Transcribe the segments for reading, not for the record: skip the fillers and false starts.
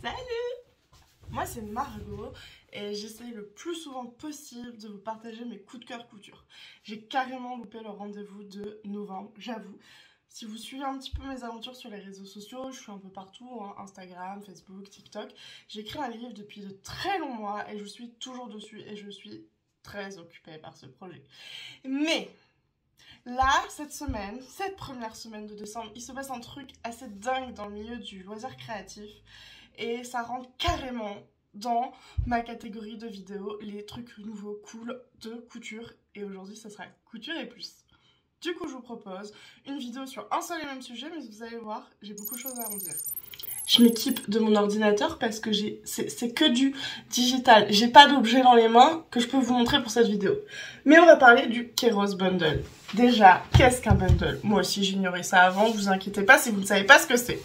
Salut! Moi c'est Margot et j'essaye le plus souvent possible de vous partager mes coups de cœur couture. J'ai carrément loupé le rendez-vous de novembre, j'avoue. Si vous suivez un petit peu mes aventures sur les réseaux sociaux, je suis un peu partout, hein, Instagram, Facebook, TikTok. J'ai écrit un livre depuis de très longs mois et je suis toujours dessus et je suis très occupée par ce projet. Mais là, cette première semaine de décembre, il se passe un truc assez dingue dans le milieu du loisir créatif et ça rentre carrément dans ma catégorie de vidéos, les trucs nouveaux, cool de couture. Et aujourd'hui, ça sera couture et plus. Du coup, je vous propose une vidéo sur un seul et même sujet, mais vous allez voir, j'ai beaucoup de choses à en dire. Je m'équipe de mon ordinateur parce que c'est que du digital. J'ai pas d'objet dans les mains que je peux vous montrer pour cette vidéo. Mais on va parler du Kairos Bundle. Déjà, qu'est-ce qu'un bundle? Moi aussi, j'ignorais ça avant, vous inquiétez pas si vous ne savez pas ce que c'est.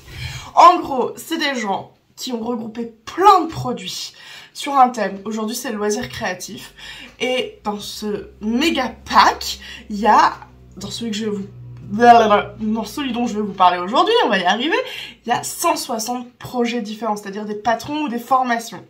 En gros, c'est des gens qui ont regroupé plein de produits sur un thème. Aujourd'hui, c'est le loisir créatif. Et dans ce méga pack, il y a, dans celui dont je vais vous parler aujourd'hui, on va y arriver, il y a 160 projets différents, c'est-à-dire des patrons ou des formations.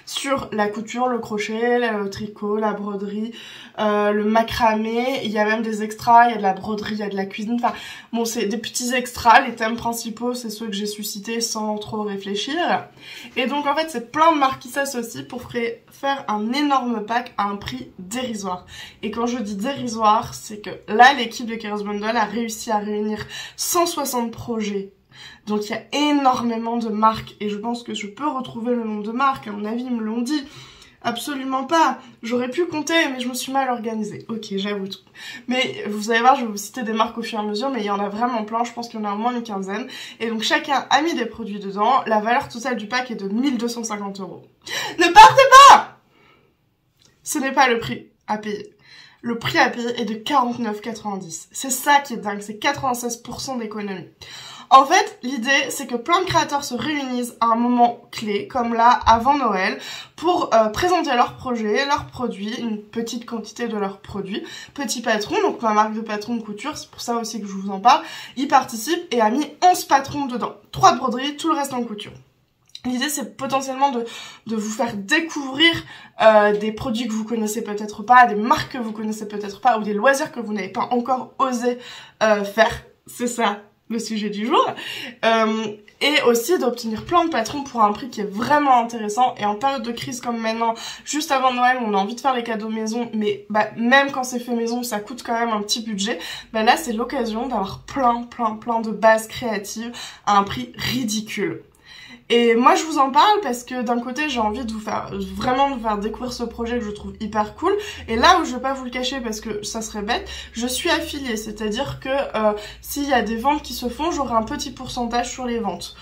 Sur la couture, le crochet, le tricot, la broderie, le macramé, il y a même des extras, il y a de la broderie, il y a de la cuisine, enfin bon c'est des petits extras, les thèmes principaux c'est ceux que j'ai suscités sans trop réfléchir. Et donc en fait c'est plein de marques qui s'associent pour faire un énorme pack à un prix dérisoire. Et quand je dis dérisoire, c'est que là l'équipe de Kairos Bundle a réussi à réunir 160 projets. Donc il y a énormément de marques et je pense que je peux retrouver le nombre de marques, à mon avis ils me l'ont dit. Absolument pas, j'aurais pu compter mais je me suis mal organisée. Ok, j'avoue tout. Mais vous allez voir, je vais vous citer des marques au fur et à mesure, mais il y en a vraiment plein, je pense qu'il y en a au moins une quinzaine. Et donc chacun a mis des produits dedans, la valeur totale du pack est de 1250 €. Ne partez pas! Ce n'est pas le prix à payer. Le prix à payer est de 49,90 €. C'est ça qui est dingue, c'est 96% d'économie. En fait, l'idée, c'est que plein de créateurs se réunissent à un moment clé, comme là, avant Noël, pour présenter leurs projets, leurs produits, une petite quantité de leurs produits. Petit Patron, donc ma marque de patron de couture, c'est pour ça aussi que je vous en parle, il participe et a mis 11 patrons dedans. 3 de broderie, tout le reste en couture. L'idée, c'est potentiellement de vous faire découvrir des produits que vous connaissez peut-être pas, des marques que vous connaissez peut-être pas, ou des loisirs que vous n'avez pas encore osé faire. C'est ça le sujet du jour. Et aussi d'obtenir plein de patrons pour un prix qui est vraiment intéressant. Et en période de crise comme maintenant, juste avant Noël, on a envie de faire les cadeaux maison, mais même quand c'est fait maison, ça coûte quand même un petit budget. Là, c'est l'occasion d'avoir plein de bases créatives à un prix ridicule. Et moi je vous en parle parce que d'un côté j'ai envie de vous faire découvrir ce projet que je trouve hyper cool. Et là où je vais pas vous le cacher parce que ça serait bête, je suis affiliée, c'est-à-dire que s'il y a des ventes qui se font, j'aurai un petit pourcentage sur les ventes.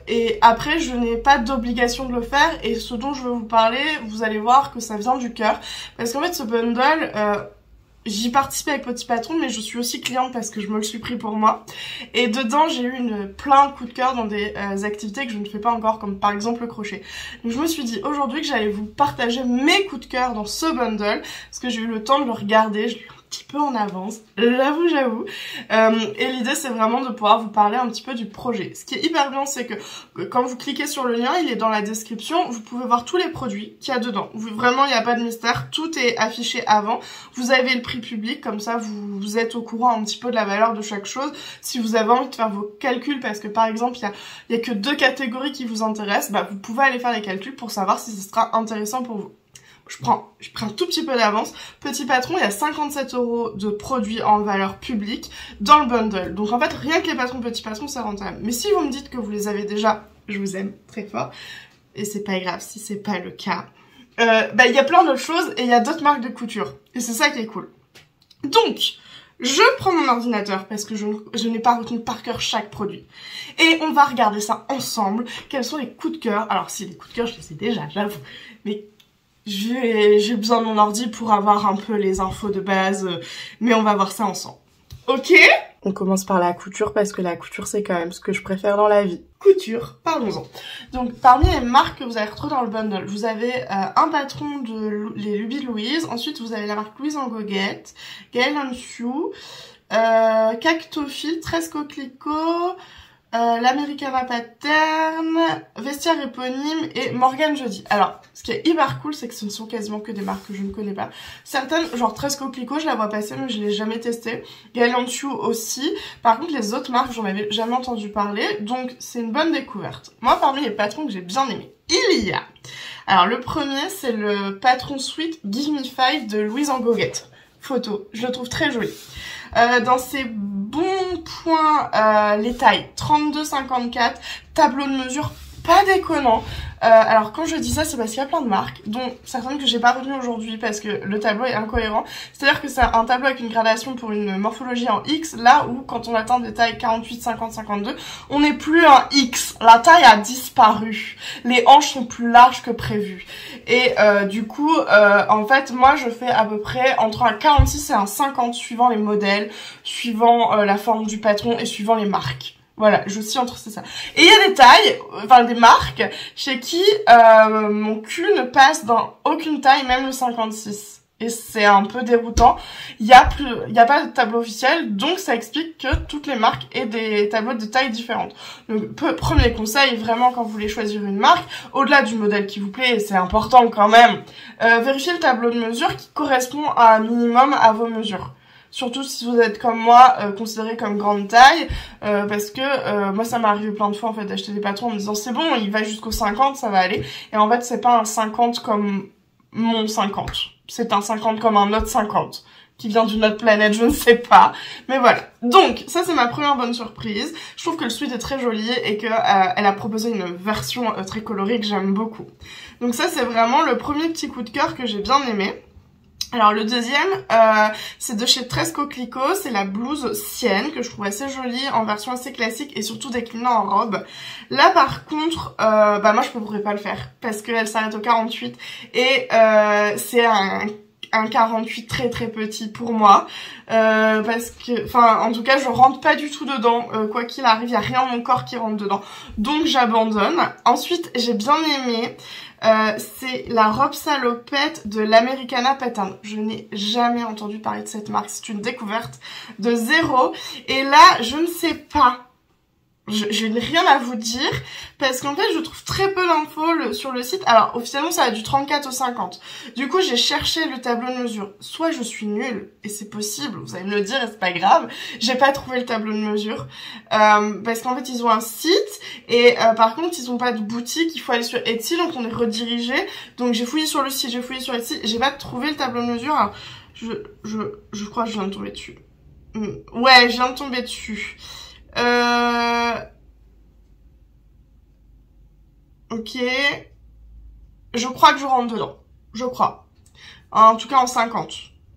Et après je n'ai pas d'obligation de le faire et ce dont je veux vous parler, vous allez voir que ça vient du cœur. Parce qu'en fait ce bundle, j'y participe avec Petit Patron, mais je suis aussi cliente parce que je me le suis pris pour moi. Et dedans, j'ai eu plein de coups de cœur dans des activités que je ne fais pas encore, comme par exemple le crochet. Donc je me suis dit aujourd'hui que j'allais vous partager mes coups de cœur dans ce bundle, parce que j'ai eu le temps de le regarder, je l'ai un petit peu en avance, j'avoue. Et l'idée, c'est vraiment de pouvoir vous parler un petit peu du projet. Ce qui est hyper bien, c'est que quand vous cliquez sur le lien, il est dans la description, vous pouvez voir tous les produits qu'il y a dedans. Vraiment, il n'y a pas de mystère, tout est affiché avant. Vous avez le prix public, comme ça vous êtes au courant un petit peu de la valeur de chaque chose. Si vous avez envie de faire vos calculs, parce que par exemple, il y a que 2 catégories qui vous intéressent, vous pouvez aller faire les calculs pour savoir si ce sera intéressant pour vous. Je prends un tout petit peu d'avance. Petit Patron, il y a 57 € de produits en valeur publique dans le bundle. Donc en fait, rien que les patrons Petit Patron, c'est rentable. Mais si vous me dites que vous les avez déjà, je vous aime très fort. Et c'est pas grave si c'est pas le cas. Il y a plein d'autres choses et il y a d'autres marques de couture. Et c'est ça qui est cool. Donc, je prends mon ordinateur parce que je n'ai pas retenu par cœur chaque produit. Et on va regarder ça ensemble. Quels sont les coups de cœur? Alors si, les coups de cœur, je les sais déjà, j'avoue. Mais j'ai besoin de mon ordi pour avoir un peu les infos de base. Mais on va voir ça ensemble. Ok? On commence par la couture parce que la couture c'est quand même ce que je préfère dans la vie. Couture, parlons-en. Donc parmi les marques que vous allez retrouver dans le bundle, vous avez un patron de les Lubies de Louise, ensuite vous avez la marque Louise en goguette, Gaël Sue, Cactophile, 13 coquelicots, l'Americana Pattern, Vestiaire éponyme et Morgan Jeudi. Alors, ce qui est hyper cool, c'est que ce ne sont quasiment que des marques que je ne connais pas. Certaines, genre Tres Coquelicot, je la vois passer, mais je l'ai jamais testé. Galantiu aussi. Par contre, les autres marques, j'en avais jamais entendu parler, donc c'est une bonne découverte. Moi, parmi les patrons que j'ai bien aimés, il y a... Alors, le premier, c'est le patron Sweet Give Me Five de Louise en goguette. Photo, je le trouve très joli. Dans ses bons points, les tailles 32-54, tableau de mesure pas déconnant. Alors quand je dis ça, c'est parce qu'il y a plein de marques, dont certaines que j'ai pas retenues aujourd'hui parce que le tableau est incohérent. C'est-à-dire que c'est un tableau avec une gradation pour une morphologie en X, là où quand on atteint des tailles 48, 50, 52, on n'est plus un X. La taille a disparu. Les hanches sont plus larges que prévu. Et du coup, en fait, moi je fais à peu près entre un 46 et un 50 suivant les modèles, suivant la forme du patron et suivant les marques. Voilà, je suis entre ça. Et il y a des tailles, enfin des marques, chez qui mon cul ne passe dans aucune taille, même le 56. Et c'est un peu déroutant. Il y a pas de tableau officiel, donc ça explique que toutes les marques aient des tableaux de tailles différentes. Donc, premier conseil, vraiment, quand vous voulez choisir une marque, au-delà du modèle qui vous plaît, et c'est important quand même, vérifiez le tableau de mesure qui correspond à un minimum à vos mesures. Surtout si vous êtes comme moi, considéré comme grande taille, parce que moi ça m'est arrivé plein de fois en fait d'acheter des patrons en me disant c'est bon, il va jusqu'au 50, ça va aller. Et en fait c'est pas un 50 comme mon 50, c'est un 50 comme un autre 50, qui vient d'une autre planète, je ne sais pas. Mais voilà, donc ça c'est ma première bonne surprise. Je trouve que le sweat est très joli et que elle a proposé une version très colorée que j'aime beaucoup. Donc ça c'est vraiment le premier petit coup de cœur que j'ai bien aimé. Alors le deuxième, c'est de chez Tres Coquelicot, c'est la blouse Sienne que je trouve assez jolie en version assez classique et surtout déclinant en robe. Là par contre, moi je pourrais pas le faire parce qu'elle s'arrête au 48 et c'est un 48 très très petit pour moi parce que, enfin en tout cas je rentre pas du tout dedans, quoi qu'il arrive, il y a rien de mon corps qui rentre dedans, donc j'abandonne. Ensuite j'ai bien aimé c'est la robe salopette de l'Americana Pattern. Je n'ai jamais entendu parler de cette marque, c'est une découverte de zéro. Et là, je ne sais pas, je n'ai rien à vous dire, parce qu'en fait, je trouve très peu d'infos sur le site. Alors, officiellement, ça va du 34 au 50. Du coup, j'ai cherché le tableau de mesure. Soit je suis nulle, et c'est possible, vous allez me le dire, et c'est pas grave. J'ai pas trouvé le tableau de mesure, parce qu'en fait, ils ont un site, et par contre, ils ont pas de boutique, il faut aller sur Etsy, donc on est redirigé. Donc, j'ai fouillé sur le site, j'ai fouillé sur Etsy, j'ai pas trouvé le tableau de mesure. Alors, je crois que je viens de tomber dessus. Ouais, je viens de tomber dessus. Ok. Je crois que je rentre dedans. Je crois. En tout cas en 50.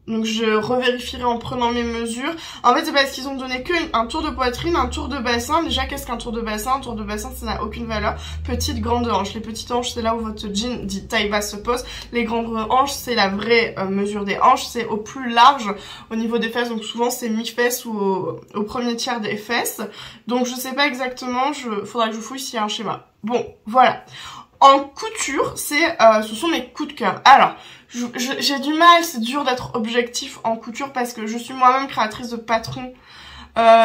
Donc je revérifierai en prenant mes mesures. En fait c'est parce qu'ils ont donné un tour de poitrine, un tour de bassin. Déjà qu'est-ce qu'un tour de bassin? Un tour de bassin ça n'a aucune valeur. Petite, grande hanche. Les petites hanches c'est là où votre jean dit taille basse se pose. Les grandes hanches c'est la vraie mesure des hanches. C'est au plus large au niveau des fesses. Donc souvent c'est mi-fesses ou au premier tiers des fesses. Donc je sais pas exactement. Faudra que je fouille s'il y a un schéma. Bon voilà. En couture, ce sont mes coups de cœur. Alors, j'ai du mal, c'est dur d'être objectif en couture parce que je suis moi-même créatrice de patrons.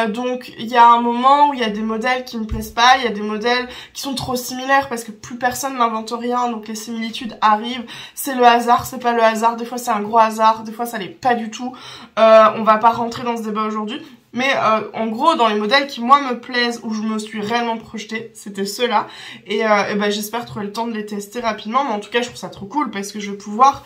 Donc, il y a un moment où il y a des modèles qui me plaisent pas, il y a des modèles qui sont trop similaires parce que plus personne n'invente rien, donc les similitudes arrivent. C'est le hasard, c'est pas le hasard. Des fois, c'est un gros hasard, des fois, ça l'est pas du tout. On va pas rentrer dans ce débat aujourd'hui. Mais en gros, dans les modèles qui moi me plaisent, où je me suis réellement projetée, c'était ceux-là. Et j'espère trouver le temps de les tester rapidement. Mais en tout cas, je trouve ça trop cool parce que je vais pouvoir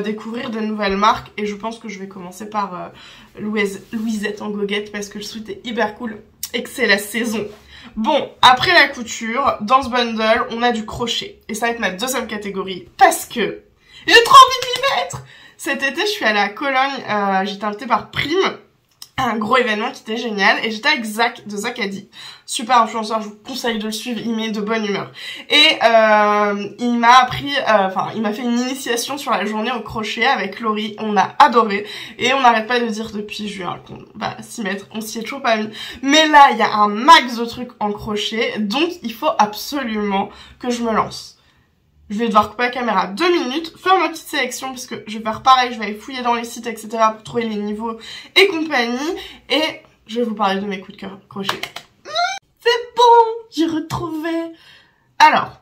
découvrir de nouvelles marques. Et je pense que je vais commencer par Louisette en goguette parce que le sweat est hyper cool et que c'est la saison. Bon, après la couture, dans ce bundle, on a du crochet. Et ça va être ma deuxième catégorie parce que j'ai trop envie de m'y mettre. Cet été, je suis allée à Cologne, j'étais invitée par Prime. Un gros événement qui était génial et j'étais avec Zach de Zacadi, super influenceur, je vous conseille de le suivre, il met de bonne humeur et il m'a appris, il m'a fait une initiation sur la journée au crochet avec Laurie, on a adoré et on n'arrête pas de dire depuis juin qu'on va s'y mettre, on s'y est toujours pas mis, mais là il y a un max de trucs en crochet donc il faut absolument que je me lance. Je vais devoir couper la caméra 2 minutes, faire ma petite sélection parce que je vais faire pareil, je vais aller fouiller dans les sites, etc. pour trouver les niveaux et compagnie. Et je vais vous parler de mes coups de cœur crochet. C'est bon, j'ai retrouvé. Alors,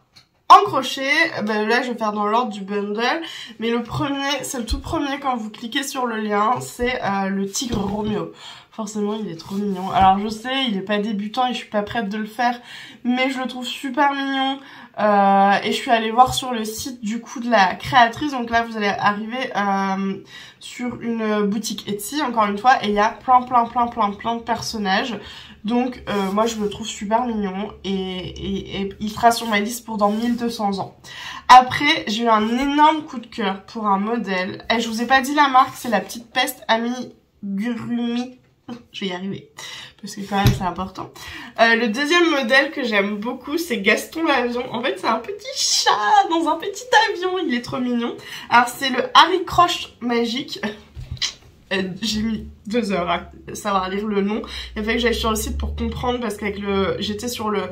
en crochet, ben là je vais faire dans l'ordre du bundle, mais le premier, c'est le tout premier quand vous cliquez sur le lien, c'est le tigre Roméo. Forcément, il est trop mignon. Alors je sais, il est pas débutant et je suis pas prête de le faire, mais je le trouve super mignon. Et je suis allée voir sur le site du coup de la créatrice. Donc là, vous allez arriver sur une boutique Etsy, encore une fois, et il y a plein de personnages. Donc moi, je le trouve super mignon et il sera sur ma liste pour dans 1200 ans. Après, j'ai eu un énorme coup de cœur pour un modèle. Et je vous ai pas dit la marque, c'est la petite peste amigurumi. Je vais y arriver, parce que quand même c'est important. Le deuxième modèle que j'aime beaucoup, c'est Gaston l'avion. En fait, c'est un petit chat dans un petit avion, il est trop mignon. Alors, c'est le Harry Croche magique. J'ai mis 2 heures à savoir lire le nom. Il a fallu que j'aille sur le site pour comprendre parce qu'avec j'étais sur le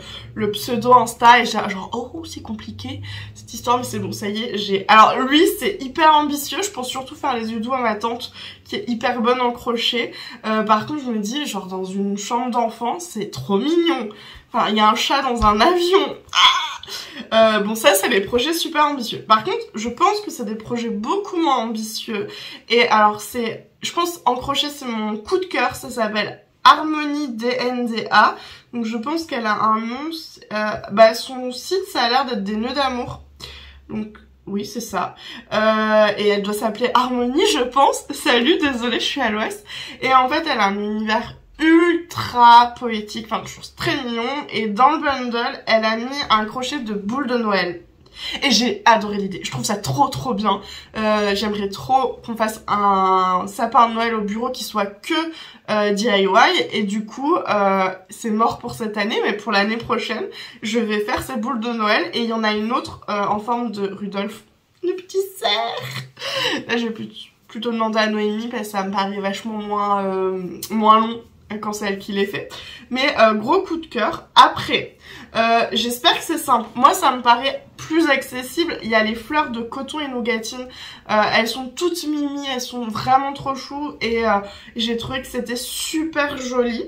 pseudo Insta et j'ai genre oh c'est compliqué cette histoire, mais c'est bon, ça y est, alors lui c'est hyper ambitieux, je pense surtout faire les yeux doux à ma tante qui est hyper bonne en crochet. Par contre je me dis genre dans une chambre d'enfant c'est trop mignon. Enfin il y a un chat dans un avion. Bon ça c'est des projets super ambitieux. Par contre je pense que c'est des projets beaucoup moins ambitieux. Et alors je pense en crochet c'est mon coup de cœur, ça s'appelle Harmonie DNDA. Donc je pense qu'elle a un nom, son site ça a l'air d'être des nœuds d'amour. Donc oui c'est ça. Et elle doit s'appeler Harmonie je pense. Salut, désolée je suis à l'ouest. Et en fait elle a un univers ultra poétique, enfin quelque chose très mignon, et dans le bundle elle a mis un crochet de boules de Noël et j'ai adoré l'idée, je trouve ça trop bien. J'aimerais trop qu'on fasse un sapin de Noël au bureau qui soit que DIY et du coup c'est mort pour cette année, mais pour l'année prochaine je vais faire ces boules de Noël et il y en a une autre en forme de Rudolph, le petit cerf. Là je vais plutôt demander à Noémie parce que ça me paraît vachement moins long quand c'est elle qui les fait. Mais gros coup de cœur. Après, j'espère que c'est simple. Moi, ça me paraît plus accessible. Il y a les fleurs de coton et nougatine. Elles sont toutes mimi, elles sont vraiment trop chou. Et j'ai trouvé que c'était super joli.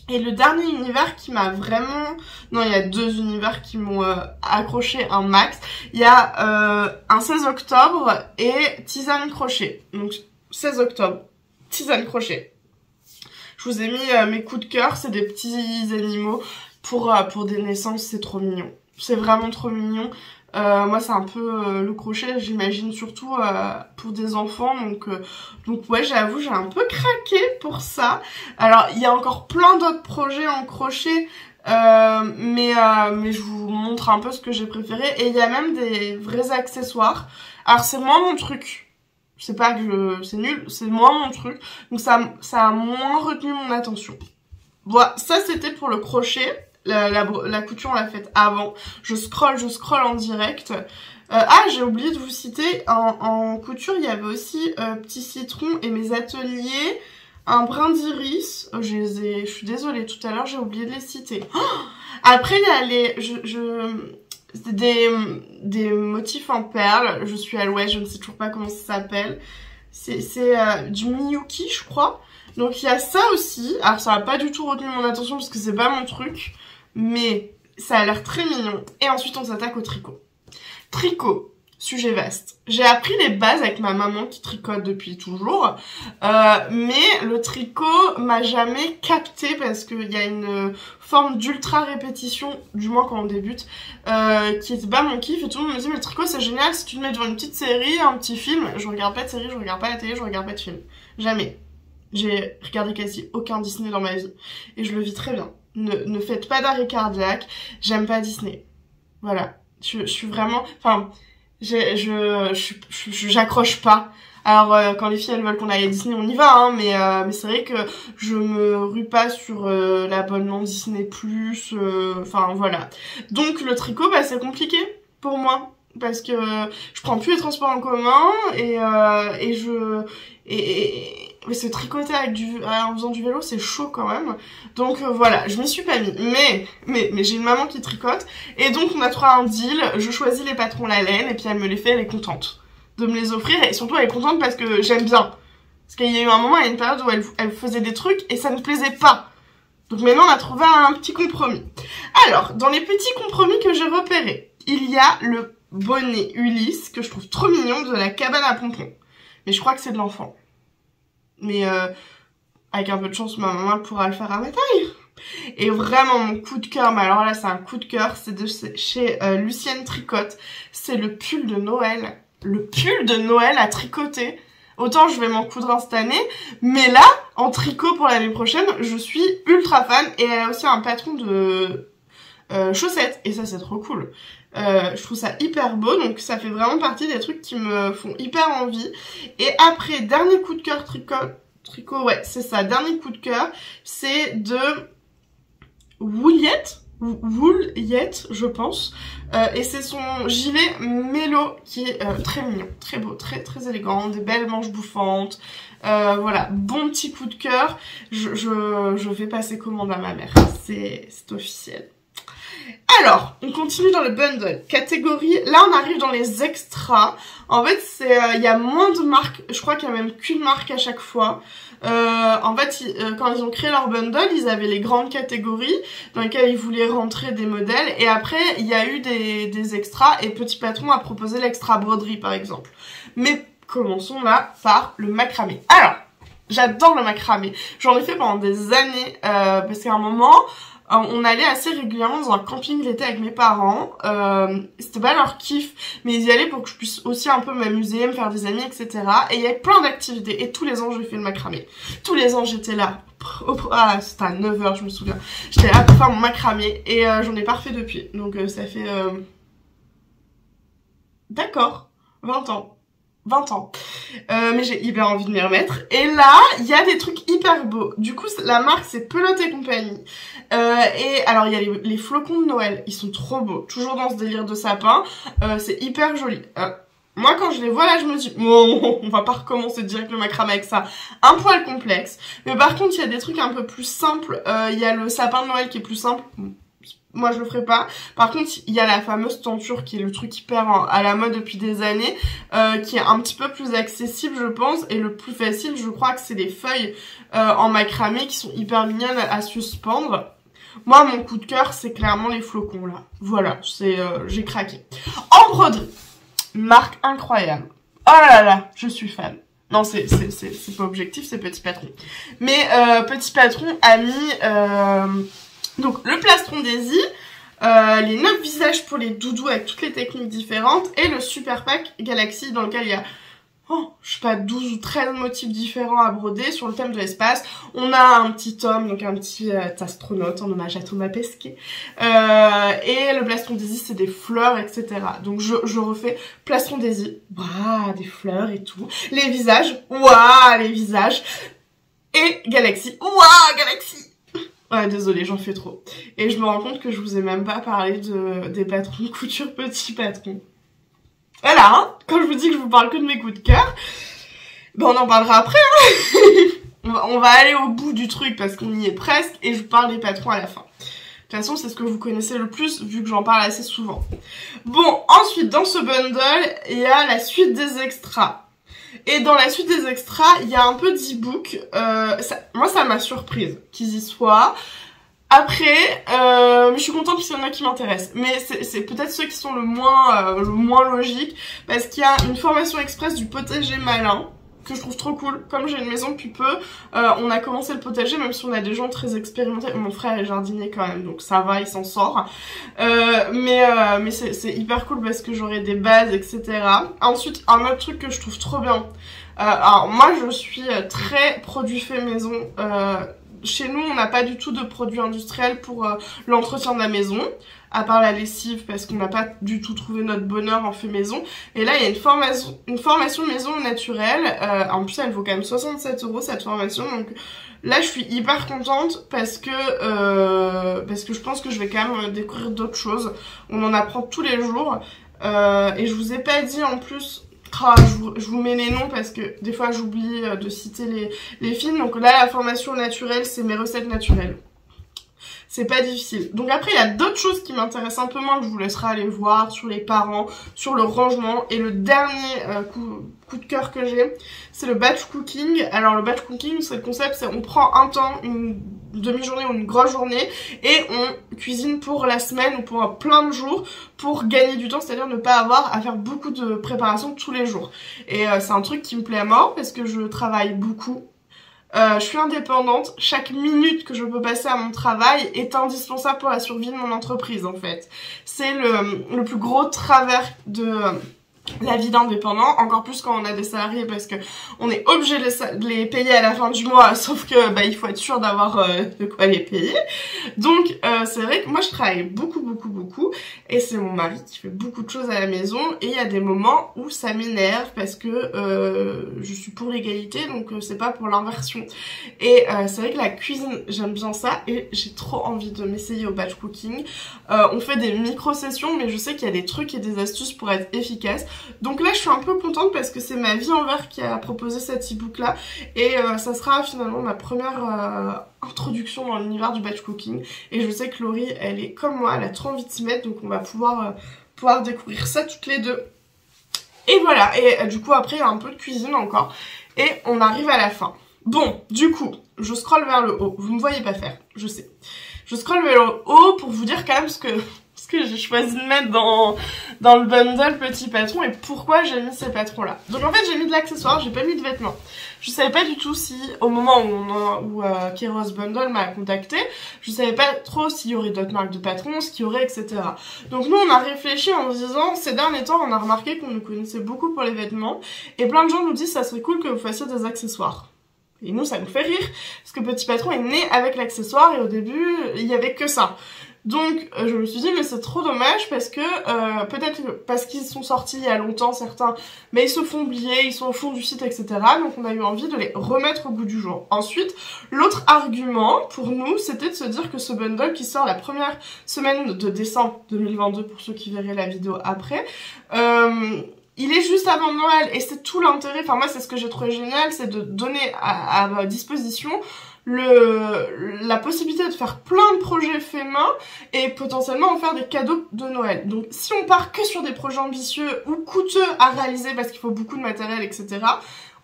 Et le dernier univers qui m'a vraiment... Non, il y a 2 univers qui m'ont accroché un max. Il y a un 16 octobre et tisane crochet. Donc 16 octobre, tisane crochet. Je vous ai mis mes coups de cœur, c'est des petits animaux pour des naissances, c'est trop mignon. C'est vraiment trop mignon. Moi c'est un peu le crochet, j'imagine surtout pour des enfants, donc ouais j'avoue j'ai un peu craqué pour ça. Alors il y a encore plein d'autres projets en crochet, mais je vous montre un peu ce que j'ai préféré, et il y a même des vrais accessoires. Alors c'est moins mon truc. C'est pas que c'est nul, c'est moins mon truc. Donc ça a moins retenu mon attention. Voilà, ça c'était pour le crochet. La couture on l'a faite avant. Je scroll en direct. J'ai oublié de vous citer, en couture il y avait aussi Petit Citron et mes ateliers, un brin d'iris. Je suis désolée, tout à l'heure j'ai oublié de les citer. Après il y a des motifs en perles, je suis à l'ouest, je ne sais toujours pas comment ça s'appelle. C'est du Miyuki, je crois. Donc il y a ça aussi. Alors ça n'a pas du tout retenu mon attention parce que c'est pas mon truc, mais ça a l'air très mignon. Et ensuite on s'attaque au tricot. Tricot, sujet vaste. J'ai appris les bases avec ma maman qui tricote depuis toujours, mais le tricot m'a jamais capté parce qu'il y a une forme d'ultra répétition, du moins quand on débute, qui était pas mon kiff, et tout le monde me dit mais le tricot c'est génial si tu te mets devant une petite série, un petit film. Je regarde pas de série, je regarde pas la télé, je regarde pas de film. Jamais. J'ai regardé quasi aucun Disney dans ma vie et je le vis très bien. Ne faites pas d'arrêt cardiaque, j'aime pas Disney. Voilà. Je suis vraiment, enfin, j'accroche pas. Alors quand les filles elles veulent qu'on aille à Disney, on y va, hein, mais c'est vrai que je me rue pas sur l'abonnement Disney+, enfin voilà. Donc le tricot, c'est compliqué pour moi parce que je prends plus les transports en commun mais se tricoter en faisant du vélo, c'est chaud quand même. Donc voilà, je m'y suis pas mis. Mais j'ai une maman qui tricote. Et donc on a trouvé un deal. Je choisis les patrons la laine et puis elle me les fait, elle est contente de me les offrir. Et surtout elle est contente parce que j'aime bien. Parce qu'il y a eu un moment, il y a une période où elle faisait des trucs et ça ne plaisait pas. Donc maintenant, on a trouvé un petit compromis. Alors, dans les petits compromis que j'ai repérés, il y a le bonnet Ulysse, que je trouve trop mignon, de la cabane à pompons. Mais je crois que c'est de l'enfant. Mais avec un peu de chance, ma maman pourra le faire à ma taille. Et vraiment, mon coup de cœur, mais alors là, c'est un coup de cœur, c'est de chez Lucienne Tricotte. C'est le pull de Noël. Le pull de Noël à tricoter. Autant je vais m'en coudre cette année, mais là, en tricot pour l'année prochaine, je suis ultra fan. Et elle a aussi un patron de chaussettes, et ça c'est trop cool. Je trouve ça hyper beau, donc ça fait vraiment partie des trucs qui me font hyper envie. Et après, dernier coup de cœur tricot, ouais, c'est ça, dernier coup de cœur, c'est de Woolyette, je pense, et c'est son gilet mélo qui est très mignon, très beau, très élégant, des belles manches bouffantes, voilà, bon petit coup de cœur. Je vais passer commande à ma mère, c'est officiel. Alors, on continue dans le bundle. Catégorie, là on arrive dans les extras. En fait, il y a moins de marques, je crois qu'il y a même qu'une marque à chaque fois. En fait, quand ils ont créé leur bundle, ils avaient les grandes catégories dans lesquelles ils voulaient rentrer des modèles. Et après, il y a eu des extras et Petit Patron a proposé l'extra broderie par exemple. Mais commençons là par le macramé. Alors, j'adore le macramé. J'en ai fait pendant des années parce qu'à un moment... on allait assez régulièrement dans un camping l'été avec mes parents. C'était pas leur kiff, mais ils y allaient pour que je puisse aussi un peu m'amuser, me faire des amis, etc. Et il y avait plein d'activités. Et tous les ans, j'ai fait le macramé. Tous les ans, j'étais là. Ah, c'était à 9h, je me souviens. J'étais là pour faire mon macramé. Et j'en ai pas refait depuis. Donc ça fait... D'accord. 20 ans. 20 ans. Mais j'ai hyper envie de m'y remettre. Et là, il y a des trucs hyper beaux. Du coup, la marque, c'est Pelote et compagnie. Et alors, il y a les flocons de Noël. Ils sont trop beaux. Toujours dans ce délire de sapin. C'est hyper joli. Moi, quand je les vois là, je me dis, bon, on va pas recommencer direct le macramé avec ça. Un poil complexe. Mais par contre, il y a des trucs un peu plus simples. Il y a le sapin de Noël qui est plus simple. Moi, je le ferai pas. Par contre, il y a la fameuse tenture qui est le truc hyper à la mode depuis des années, qui est un petit peu plus accessible, je pense. Et le plus facile, je crois que c'est les feuilles en macramé qui sont hyper mignonnes à suspendre. Moi, mon coup de cœur, c'est clairement les flocons, là. Voilà, j'ai craqué. En broderie, marque incroyable. Oh là là, je suis fan. Non, c'est pas objectif, c'est Petit Patron. Mais Petit Patron a mis... donc, le plastron Daisy, les 9 visages pour les doudous avec toutes les techniques différentes, et le super pack Galaxy dans lequel il y a, je sais pas, 12 ou 13 motifs différents à broder sur le thème de l'espace. On a un petit homme, donc un petit astronaute en hommage à Thomas Pesquet. Et le plastron Daisy, c'est des fleurs, etc. Donc, je refais plastron Daisy, waouh, des fleurs et tout. Les visages, waouh, les visages. Et Galaxy, waouh, Galaxy. Ouais, désolée, j'en fais trop. Et je me rends compte que je vous ai même pas parlé des patrons couture Petit Patron. Voilà, hein, quand je vous dis que je vous parle que de mes coups de cœur, ben on en parlera après, hein. on va aller au bout du truc parce qu'on y est presque et je vous parle des patrons à la fin. De toute façon, c'est ce que vous connaissez le plus vu que j'en parle assez souvent. Bon, ensuite, dans ce bundle, il y a la suite des extras. Et dans la suite des extras, il y a un peu d'e-book. Moi, ça m'a surprise qu'ils y soient. Après, je suis contente parce qu'il y en a qui m'intéressent. Mais c'est peut-être ceux qui sont le moins logiques. Parce qu'il y a une formation express du potager malin que je trouve trop cool. Comme j'ai une maison depuis peu, on a commencé le potager, même si on a des gens très expérimentés. Mon frère est jardinier quand même, donc ça va, il s'en sort. Mais c'est hyper cool parce que j'aurai des bases, etc. Ensuite, un autre truc que je trouve trop bien. Alors moi, je suis très produit fait maison. Chez nous, on n'a pas du tout de produits industriels pour l'entretien de la maison, à part la lessive, parce qu'on n'a pas du tout trouvé notre bonheur en fait maison. Et là, il y a une formation maison naturelle. En plus, elle vaut quand même 67 € cette formation. Donc là, je suis hyper contente parce que je pense que je vais quand même découvrir d'autres choses. On en apprend tous les jours. Et je vous ai pas dit en plus... je vous mets les noms parce que des fois j'oublie de citer les films. Donc là, la formation naturelle, c'est mes recettes naturelles. C'est pas difficile. Donc après, il y a d'autres choses qui m'intéressent un peu moins que je vous laisserai aller voir sur les parents, sur le rangement. Et le dernier coup de cœur que j'ai, c'est le batch cooking. Alors le batch cooking, c'est le concept, c'est on prend un temps, une demi-journée ou une grosse journée et on cuisine pour la semaine ou pour plein de jours pour gagner du temps, c'est-à-dire ne pas avoir à faire beaucoup de préparation tous les jours. Et c'est un truc qui me plaît à mort parce que je travaille beaucoup. Je suis indépendante, chaque minute que je peux passer à mon travail est indispensable pour la survie de mon entreprise en fait. C'est le plus gros travers de la vie d'indépendant, encore plus quand on a des salariés parce que on est obligé de les payer à la fin du mois, sauf que il faut être sûr d'avoir de quoi les payer. Donc c'est vrai que moi je travaille beaucoup et c'est mon mari qui fait beaucoup de choses à la maison et il y a des moments où ça m'énerve parce que je suis pour l'égalité, donc c'est pas pour l'inversion. Et c'est vrai que la cuisine j'aime bien ça et j'ai trop envie de m'essayer au batch cooking. On fait des micro-sessions mais je sais qu'il y a des trucs et des astuces pour être efficace. Donc là je suis un peu contente parce que c'est ma vie en vert qui a proposé cet e-book là et ça sera finalement ma première introduction dans l'univers du batch cooking et je sais que Laurie elle est comme moi, elle a trop envie de s'y mettre donc on va pouvoir découvrir ça toutes les deux. Et voilà, et du coup après il y a un peu de cuisine encore et on arrive à la fin. Bon, du coup, je scrolle vers le haut, vous ne me voyez pas faire, je sais. Je scrolle vers le haut pour vous dire quand même ce que j'ai choisi de mettre dans le bundle Petit Patron et pourquoi j'ai mis ces patrons là. Donc en fait j'ai mis de l'accessoire, j'ai pas mis de vêtements. Je savais pas du tout si au moment où Kairos Bundle m'a contacté, je savais pas trop s'il y aurait d'autres marques de patrons, ce qu'il y aurait, etc. Donc nous on a réfléchi en se disant, ces derniers temps on a remarqué qu'on nous connaissait beaucoup pour les vêtements et plein de gens nous disent ça serait cool que vous fassiez des accessoires. Et nous ça nous fait rire parce que Petit Patron est né avec l'accessoire et au début il y avait que ça. Donc je me suis dit mais c'est trop dommage parce que peut-être parce qu'ils sont sortis il y a longtemps certains, mais ils se font oublier, ils sont au fond du site, etc. Donc on a eu envie de les remettre au goût du jour. Ensuite, l'autre argument pour nous c'était de se dire que ce bundle qui sort la première semaine de décembre 2022 pour ceux qui verraient la vidéo après, il est juste avant Noël et c'est tout l'intérêt, enfin moi c'est ce que j'ai trouvé génial, c'est de donner à ma disposition la possibilité de faire plein de projets faits main et potentiellement en faire des cadeaux de Noël. Donc si on part que sur des projets ambitieux ou coûteux à réaliser parce qu'il faut beaucoup de matériel, etc.,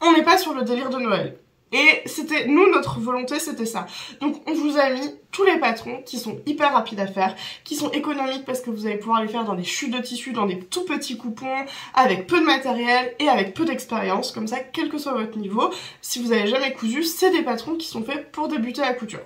on n'est pas sur le délire de Noël. Et c'était, nous, notre volonté, c'était ça. Donc, on vous a mis tous les patrons qui sont hyper rapides à faire, qui sont économiques parce que vous allez pouvoir les faire dans des chutes de tissu, dans des tout petits coupons, avec peu de matériel et avec peu d'expérience. Comme ça, quel que soit votre niveau, si vous avez jamais cousu, c'est des patrons qui sont faits pour débuter la couture.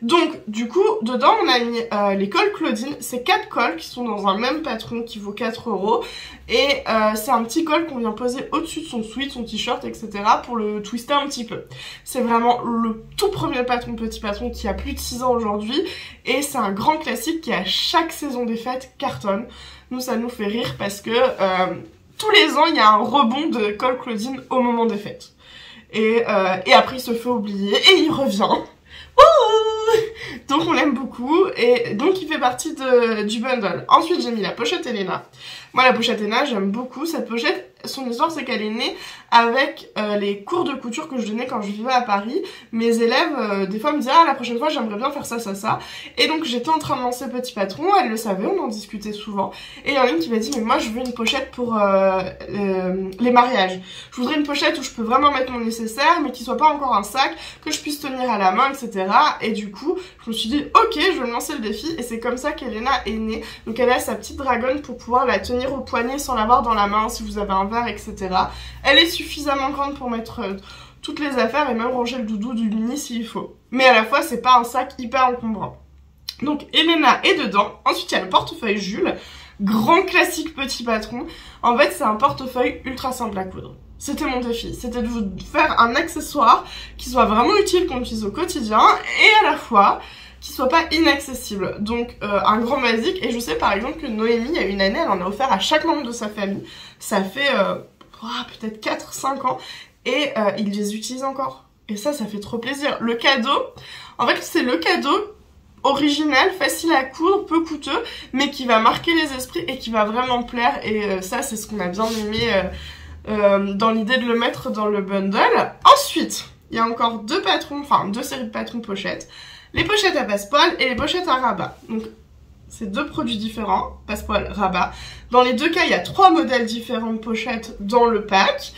Donc, du coup, dedans, on a mis les cols Claudine. C'est 4 cols qui sont dans un même patron qui vaut 4 €. Et c'est un petit col qu'on vient poser au-dessus de son sweat, son t-shirt, etc. pour le twister un petit peu. C'est vraiment le tout premier patron, Petit Patron, qui a plus de 6 ans aujourd'hui. Et c'est un grand classique qui, à chaque saison des fêtes, cartonne. Nous, ça nous fait rire parce que tous les ans, il y a un rebond de col Claudine au moment des fêtes. Et après, il se fait oublier et il revient. Donc on l'aime beaucoup et donc il fait partie du bundle. Ensuite j'ai mis la pochette Elena. Moi la pochette Elena j'aime beaucoup cette pochette. Son histoire c'est qu'elle est née avec les cours de couture que je donnais quand je vivais à Paris. Mes élèves des fois me disaient ah la prochaine fois j'aimerais bien faire ça ça ça. Et donc j'étais en train de lancer Petit Patron, elle le savait, on en discutait souvent. Et il y en a une qui m'a dit mais moi je veux une pochette pour les mariages. Je voudrais une pochette où je peux vraiment mettre mon nécessaire mais qui soit pas encore un sac, que je puisse tenir à la main, etc. Et du coup je me suis dit ok je vais me lancer le défi et c'est comme ça qu'Elena est née. Donc elle a sa petite dragonne pour pouvoir la tenir au poignet sans l'avoir dans la main si vous avez un verre, etc. Elle est suffisamment grande pour mettre toutes les affaires et même ranger le doudou du mini s'il faut. Mais à la fois c'est pas un sac hyper encombrant. Donc Elena est dedans. Ensuite il y a le portefeuille Jules, grand classique Petit Patron. En fait c'est un portefeuille ultra simple à coudre. C'était mon défi, c'était de vous faire un accessoire qui soit vraiment utile, qu'on utilise au quotidien et à la fois qui soit pas inaccessible. Donc un grand basique. Et je sais par exemple que Noémie, il y a une année, elle en a offert à chaque membre de sa famille. Ça fait peut-être 4-5 ans et ils les utilisent encore. Et ça fait trop plaisir. Le cadeau, en fait c'est le cadeau original, facile à coudre, peu coûteux, mais qui va marquer les esprits et qui va vraiment plaire. Et ça c'est ce qu'on a bien aimé dans l'idée de le mettre dans le bundle. Ensuite, il y a encore deux séries de patrons pochettes. Les pochettes à passepoil et les pochettes à rabat. Donc, c'est deux produits différents, passepoil, rabat. Dans les deux cas, il y a 3 modèles différents de pochettes dans le pack.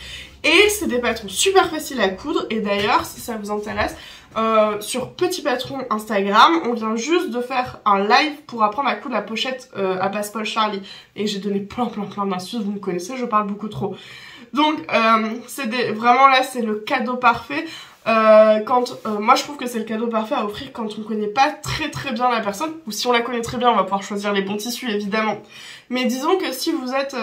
Et c'est des patrons super faciles à coudre. Et d'ailleurs, si ça vous intéresse, sur Petit Patron Instagram, on vient juste de faire un live pour apprendre à coudre la pochette à Passe-Paul Charlie. Et j'ai donné plein d'astuces, vous me connaissez, je parle beaucoup trop. Donc, vraiment là, c'est le cadeau parfait. Moi je trouve que c'est le cadeau parfait à offrir quand on connaît pas très bien la personne, ou si on la connaît très bien, on va pouvoir choisir les bons tissus évidemment. Mais disons que si vous êtes...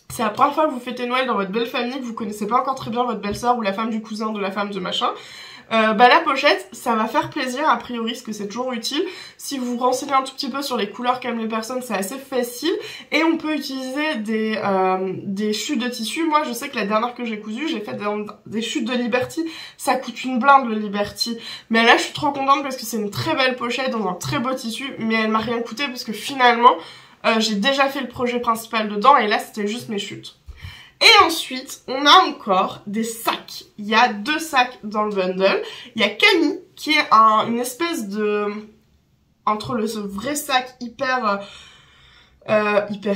c'est la première fois que vous fêtez Noël dans votre belle famille, que vous connaissez pas encore très bien votre belle-sœur ou la femme du cousin de la femme de machin, la pochette, ça va faire plaisir a priori, parce que c'est toujours utile. Si vous vous renseignez un tout petit peu sur les couleurs qu'aiment les personnes, c'est assez facile. Et on peut utiliser des chutes de tissu. Moi, je sais que la dernière que j'ai cousue, j'ai fait des chutes de Liberty. Ça coûte une blinde, le Liberty. Mais là, je suis trop contente parce que c'est une très belle pochette dans un très beau tissu. Mais elle m'a rien coûté parce que finalement, j'ai déjà fait le projet principal dedans. Et là, c'était juste mes chutes. Et ensuite, on a encore des sacs. Il y a 2 sacs dans le bundle. Il y a Camille, qui est une espèce de... Entre ce vrai sac hyper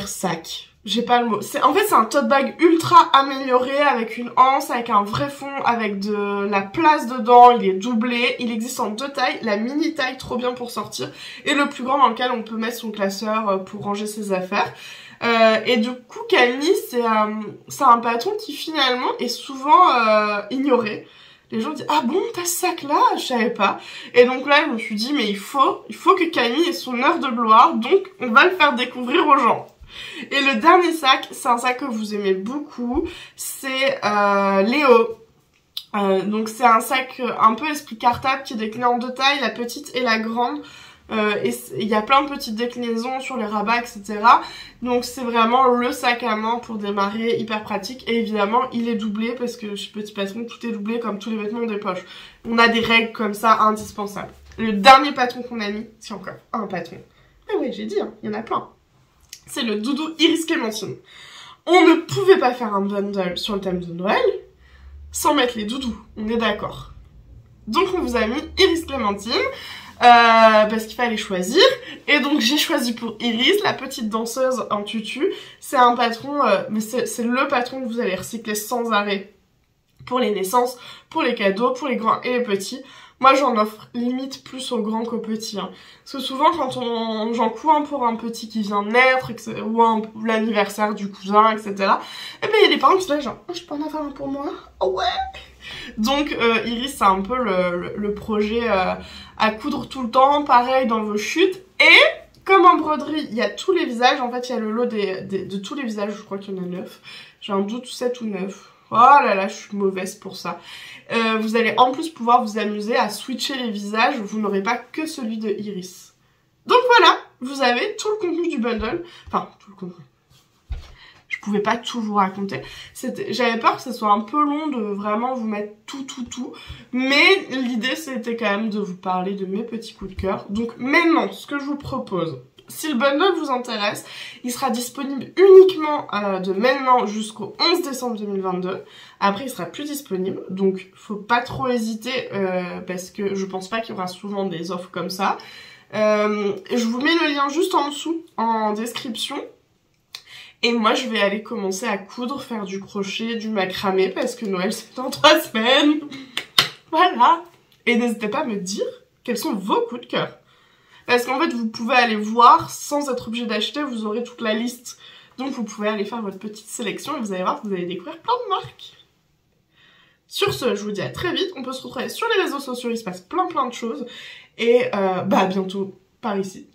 sac. J'ai pas le mot. En fait, c'est un tote bag ultra amélioré, avec une anse, avec un vrai fond, avec de la place dedans. Il est doublé. Il existe en 2 tailles. La mini taille, trop bien pour sortir. Et le plus grand dans lequel on peut mettre son classeur pour ranger ses affaires. Et du coup, Camille, c'est un patron qui finalement est souvent ignoré. Les gens disent « Ah bon, t'as ce sac-là ? Je savais pas. » Et donc là, je me suis dit « Mais il faut que Camille ait son heure de gloire, donc on va le faire découvrir aux gens. » Et le dernier sac, c'est un sac que vous aimez beaucoup, c'est Léo. Donc c'est un sac un peu esprit cartable qui est décliné en 2 tailles, la petite et la grande. Et il y a plein de petites déclinaisons sur les rabats, etc. Donc c'est vraiment le sac à main pour démarrer, hyper pratique. Et évidemment, il est doublé parce que chez Petit Patron, tout est doublé comme tous les vêtements des poches. On a des règles comme ça indispensables. Le dernier patron qu'on a mis, c'est encore un patron. Ah oui, j'ai dit, hein, il y en a plein. C'est le doudou Iris Clémentine. On ne pouvait pas faire un bundle sur le thème de Noël sans mettre les doudous, on est d'accord. Donc on vous a mis Iris Clémentine. Parce qu'il fallait choisir, et donc j'ai choisi pour Iris, la petite danseuse en tutu. C'est un patron, mais c'est le patron que vous allez recycler sans arrêt pour les naissances, pour les cadeaux, pour les grands et les petits. Moi j'en offre limite plus aux grands qu'aux petits, hein. Parce que souvent quand j'en couds un pour un petit qui vient de naître, ou l'anniversaire du cousin, etc. Et ben il y a des parents qui sont là genre oh, je peux en avoir un pour moi? Oh ouais. Donc Iris c'est un peu le projet à coudre tout le temps, pareil dans vos chutes. Et comme en broderie il y a tous les visages, en fait il y a le lot de tous les visages, je crois qu'il y en a 9. J'ai un doute 7 ou 9. Oh là là, je suis mauvaise pour ça. Vous allez en plus pouvoir vous amuser à switcher les visages, vous n'aurez pas que celui de Iris. Donc voilà, vous avez tout le contenu du bundle. Enfin, tout le contenu. Je pouvais pas tout vous raconter. J'avais peur que ce soit un peu long de vraiment vous mettre tout. Mais l'idée, c'était quand même de vous parler de mes petits coups de cœur. Donc maintenant, ce que je vous propose, si le bundle vous intéresse, il sera disponible uniquement de maintenant jusqu'au 11 décembre 2022. Après, il sera plus disponible. Donc, faut pas trop hésiter parce que je pense pas qu'il y aura souvent des offres comme ça. Je vous mets le lien juste en dessous, en description. Et moi, je vais aller commencer à coudre, faire du crochet, du macramé, parce que Noël, c'est dans 3 semaines. Voilà. Et n'hésitez pas à me dire quels sont vos coups de cœur. Parce qu'en fait, vous pouvez aller voir sans être obligé d'acheter, vous aurez toute la liste. Donc, vous pouvez aller faire votre petite sélection et vous allez voir que vous allez découvrir plein de marques. Sur ce, je vous dis à très vite. On peut se retrouver sur les réseaux sociaux, il se passe plein de choses. Et à bientôt par ici.